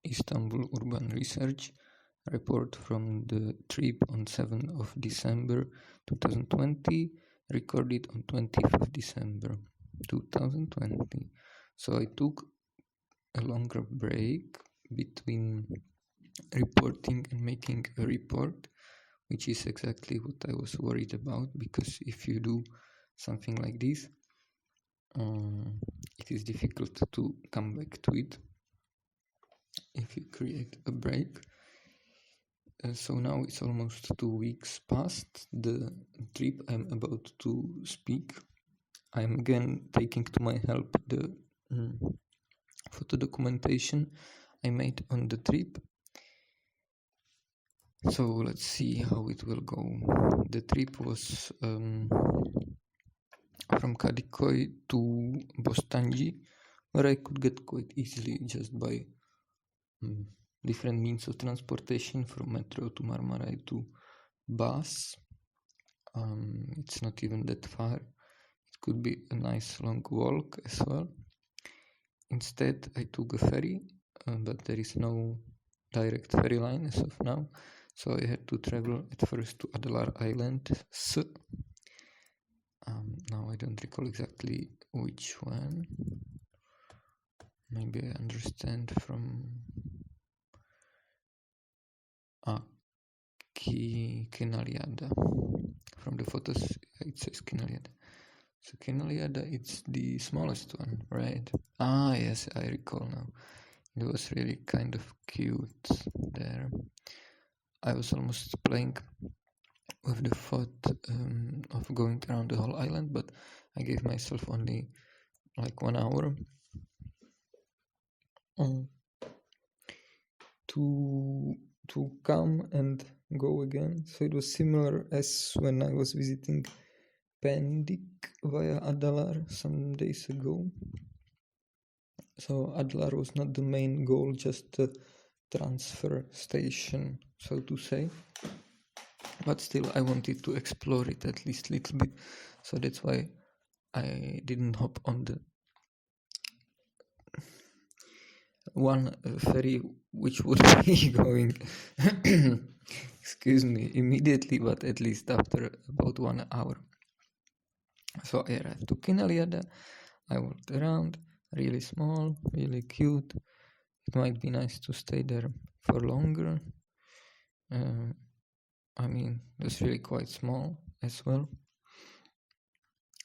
Istanbul Urban Research report from the trip on 7th of December 2020, recorded on 20th of December 2020. So I took a longer break between reporting and making a report, which is exactly what I was worried about, because if you do something like this, it is difficult to come back to it if you create a break. So now it's almost 2 weeks past the trip I'm about to speak. I'm again taking to my help the photo documentation I made on the trip. So let's see how it will go. The trip was from Kadikoy to Bostancı, where I could get quite easily just by different means of transportation, from metro to Marmaray to bus. It's not even that far. It could be a nice long walk as well. Instead, I took a ferry, but there is no direct ferry line as of now, so I had to travel at first to Adalar Island. Now I don't recall exactly which one. Maybe I understand from Kinaliada. From the photos, it says Kinaliada. So Kinaliada, it's the smallest one, right? Yes, I recall now. It was really kind of cute there. I was almost playing with the thought of going around the whole island, but I gave myself only like 1 hour to come and go again. So it was similar as when I was visiting Pendik via Adalar some days ago. So Adalar was not the main goal, just the transfer station, so to say. But still, I wanted to explore it at least a little bit, so that's why I didn't hop on the one ferry which would be going excuse me, immediately, but at least after about 1 hour. So I arrived to Kinaliada. I walked around, really small, really cute. It might be nice to stay there for longer. I mean, it's really quite small as well,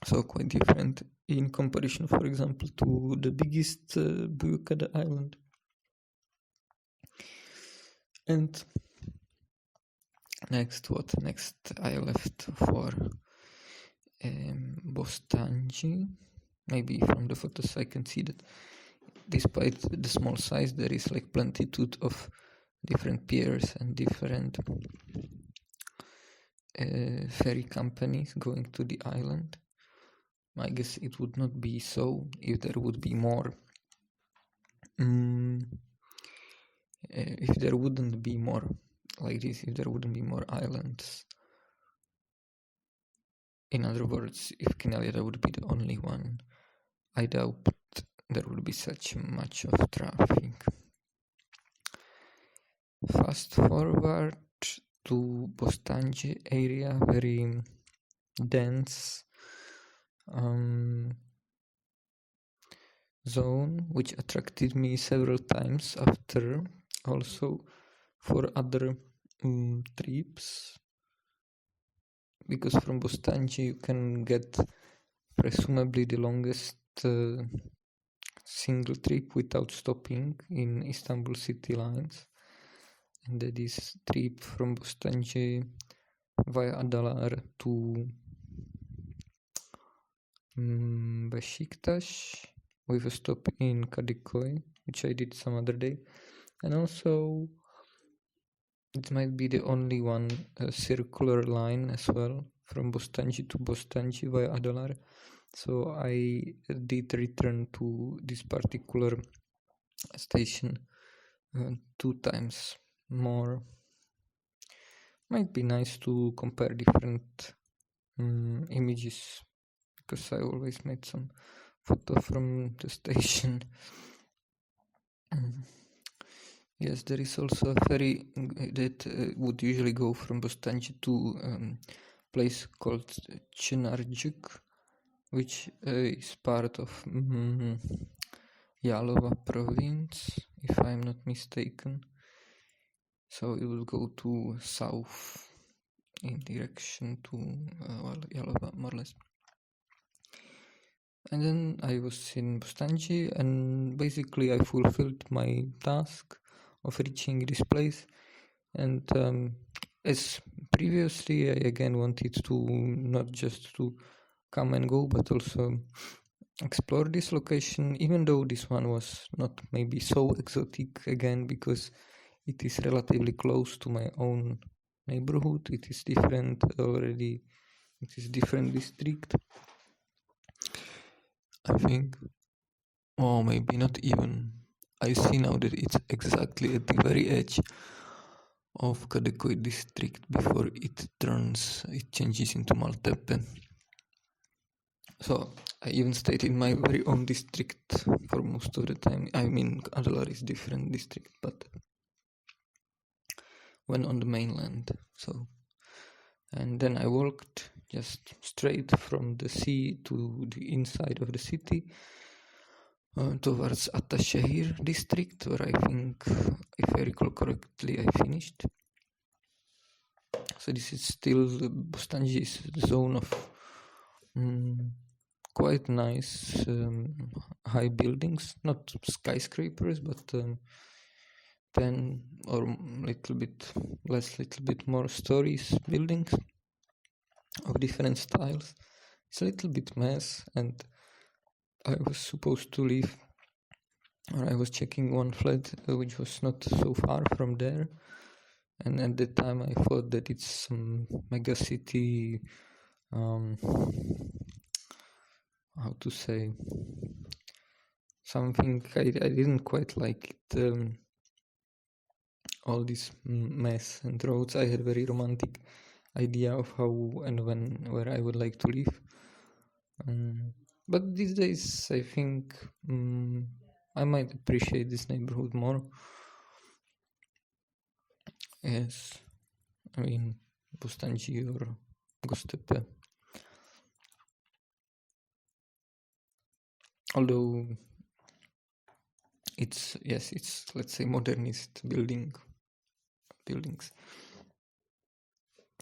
so quite different in comparison, for example, to the biggest Buyukada island. And next I left for Bostancı. Maybe from the photos I can see that despite the small size, there is like plentitude of different piers and different ferry companies going to the island. I guess it would not be so if there would be more. If there wouldn't be more like this, if there wouldn't be more islands. In other words, if Kinaliada would be the only one, I doubt there would be such much of traffic. Fast forward to Bostancı area, very dense zone, which attracted me several times after, also for other trips, because from Bostancı you can get presumably the longest single trip without stopping in Istanbul city lines, and that is trip from Bostancı via Adalar to Beşiktaş with a stop in Kadikoy, which I did some other day. And also it might be the only one circular line as well from Bostancı to Bostancı via Adalar. So I did return to this particular station 2 times more. Might be nice to compare different images, because I always made some photo from the station. Yes, there is also a ferry that would usually go from Bostancı to place called Çınarcık, which is part of Yalova province, if I'm not mistaken. So it will go to south in direction to Yalova, more or less. And then I was in Bostancı, and basically I fulfilled my task of reaching this place. And as previously, I again wanted to not just to come and go, but also explore this location, even though this one was not maybe so exotic again, because it is relatively close to my own neighborhood. It is different already. It is different district, I think. Or maybe not even. I see now that it's exactly at the very edge of Kadıköy district before it changes into Maltepe. So I even stayed in my very own district for most of the time. I mean, Adalar is different district, but when on the mainland. So, and then I walked just straight from the sea to the inside of the city. Towards Ataşehir district, where I think, if I recall correctly, I finished. So this is still Bostancı's zone of quite nice high buildings, not skyscrapers, but 10 or little bit more stories buildings of different styles. It's a little bit mess, and I was supposed to leave, or I was checking one flat which was not so far from there, and at the time I thought that it's some mega city, how to say, something I didn't quite like it, all this mess and roads. I had a very romantic idea of how and where I would like to live, but these days I think I might appreciate this neighborhood more. Yes, I mean Bostancı or Göztepe. Although it's let's say modernist buildings.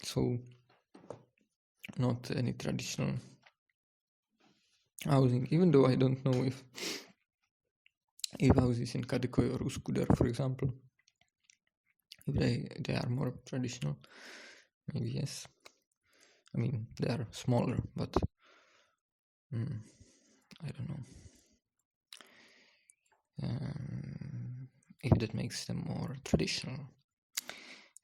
So not any traditional housing, even though I don't know if houses in Kadıköy or Üsküdar, for example, if they are more traditional. Maybe yes. I mean, they are smaller, but I don't know if that makes them more traditional.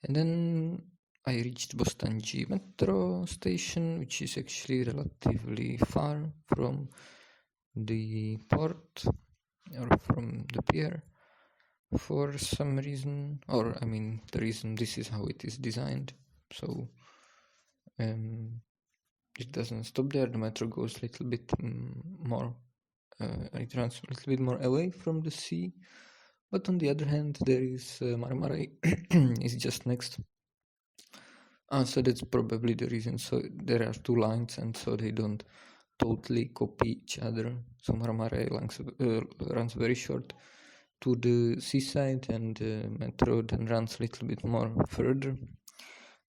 And then I reached Bostancı metro station, which is actually relatively far from the port or from the pier for some reason, or I mean the reason this is how it is designed, so it doesn't stop there. The metro goes a little bit more, it runs a little bit more away from the sea, but on the other hand there is Marmaray is just next. So that's probably the reason. So there are two lines, and so they don't totally copy each other. So Marmaray runs very short to the seaside, and metro then runs a little bit more further.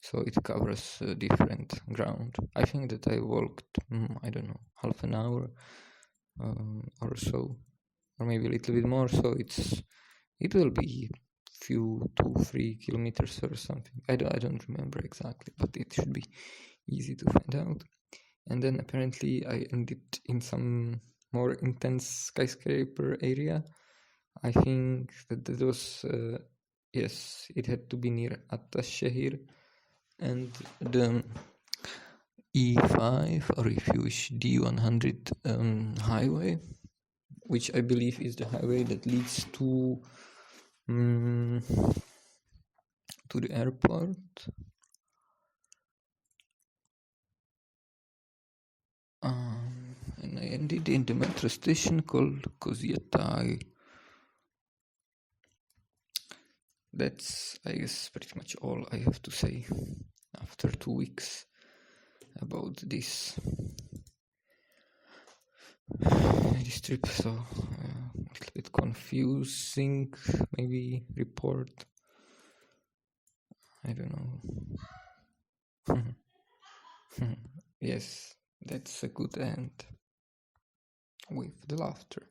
So it covers different ground. I think that I walked, I don't know, half an hour or so, or maybe a little bit more. So it will be few 2-3 kilometers or something. I don't remember exactly, but it should be easy to find out. And then apparently I ended in some more intense skyscraper area. I think that was yes, it had to be near Ataşehir, and the E5, or if you wish, D100 highway, which I believe is the highway that leads to the airport. And I ended in the metro station called Kozyatai. that's, I guess, pretty much all I have to say after 2 weeks about this trip. So a little bit confusing, maybe report. I don't know. Yes, that's a good end with the laughter.